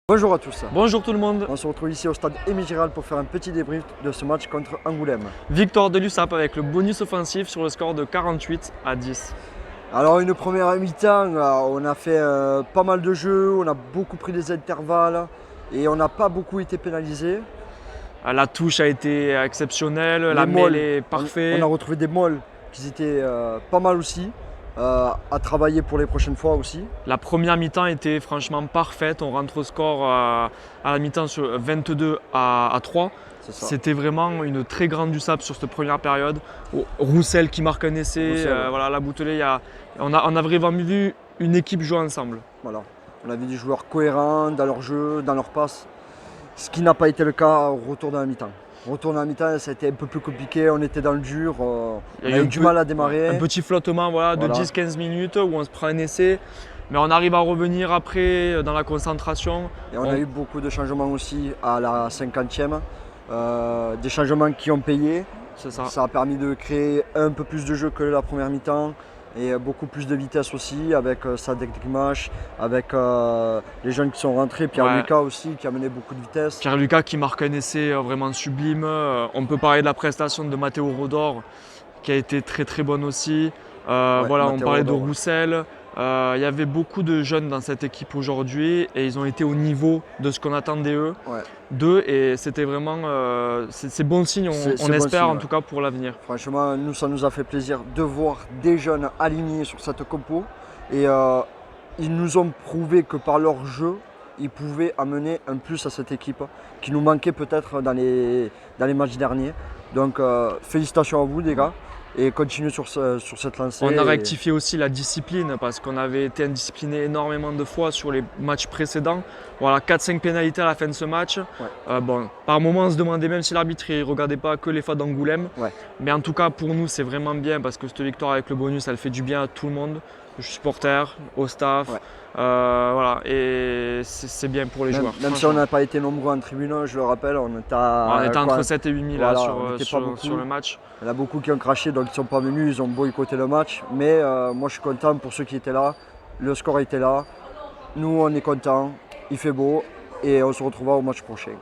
Bonjour à tous, Bonjour tout le monde. on se retrouve ici au stade Émile Giral pour faire un petit débrief de ce match contre Angoulême. Victoire de l'USAP avec le bonus offensif sur le score de 48-10. Alors une première mi-temps, on a fait pas mal de jeux, on a beaucoup pris des intervalles et on n'a pas beaucoup été pénalisé. La touche a été exceptionnelle, Les la molles, mêlée est on parfaite. a retrouvé des molles qui étaient pas mal aussi, à travailler pour les prochaines fois aussi. La première mi-temps était franchement parfaite. On rentre au score à la mi-temps sur 22-3. C'est ça. C'était vraiment une très grande USAP sur cette première période. Roussel qui marque un essai, Roussel. voilà, la Boutelet, on a vraiment vu une équipe jouer ensemble. Voilà. On avait des joueurs cohérents dans leur jeu, dans leur passe, ce qui n'a pas été le cas au retour de la mi-temps. Au retour de la mi-temps, ça a été un peu plus compliqué, on était dans le dur, on Il y a a eu du mal à démarrer. Un petit flottement de Voilà. 10-15 minutes où on se prend un essai, mais on arrive à revenir après dans la concentration. Et on a eu beaucoup de changements aussi à la 50e, des changements qui ont payé. C'est ça. Ça a permis de créer un peu plus de jeu que la première mi-temps et beaucoup plus de vitesse aussi avec Sadek Dimash, avec les jeunes qui sont rentrés, Pierre-Lucas aussi qui a mené beaucoup de vitesse. Pierre-Lucas qui marque un essai vraiment sublime. On peut parler de la prestation de Matteo Rodor qui a été très très bonne aussi. Voilà, on Matteo parlait de Rodor, ouais. Roussel. Il y avait beaucoup de jeunes dans cette équipe aujourd'hui et ils ont été au niveau de ce qu'on attendait d'eux et c'était vraiment c'est bon signe, C'est on bon espère signe, en tout cas pour l'avenir. Franchement, nous, ça nous a fait plaisir de voir des jeunes alignés sur cette compo. Et ils nous ont prouvé que par leur jeu, ils pouvaient amener un plus à cette équipe qui nous manquait peut-être dans les matchs derniers. Donc félicitations à vous les gars et continuez sur cette lancée. On a rectifié aussi la discipline parce qu'on avait été indiscipliné énormément de fois sur les matchs précédents. Voilà, 4-5 pénalités à la fin de ce match. Bon, par moments, on se demandait même si l'arbitre ne regardait pas que les fois d'Angoulême. Mais en tout cas, pour nous, c'est vraiment bien parce que cette victoire avec le bonus, elle fait du bien à tout le monde, aux supporters, au staff. Voilà, et c'est bien pour les joueurs. Même si on n'a pas été nombreux en tribune, je le rappelle, on était entre 7 et 8 000 voilà, sur le match. Il y en a beaucoup qui ont craché, donc ils ne sont pas venus, ils ont boycotté le match. Mais moi je suis content pour ceux qui étaient là, le score était là. Nous on est contents, il fait beau et on se retrouvera au match prochain.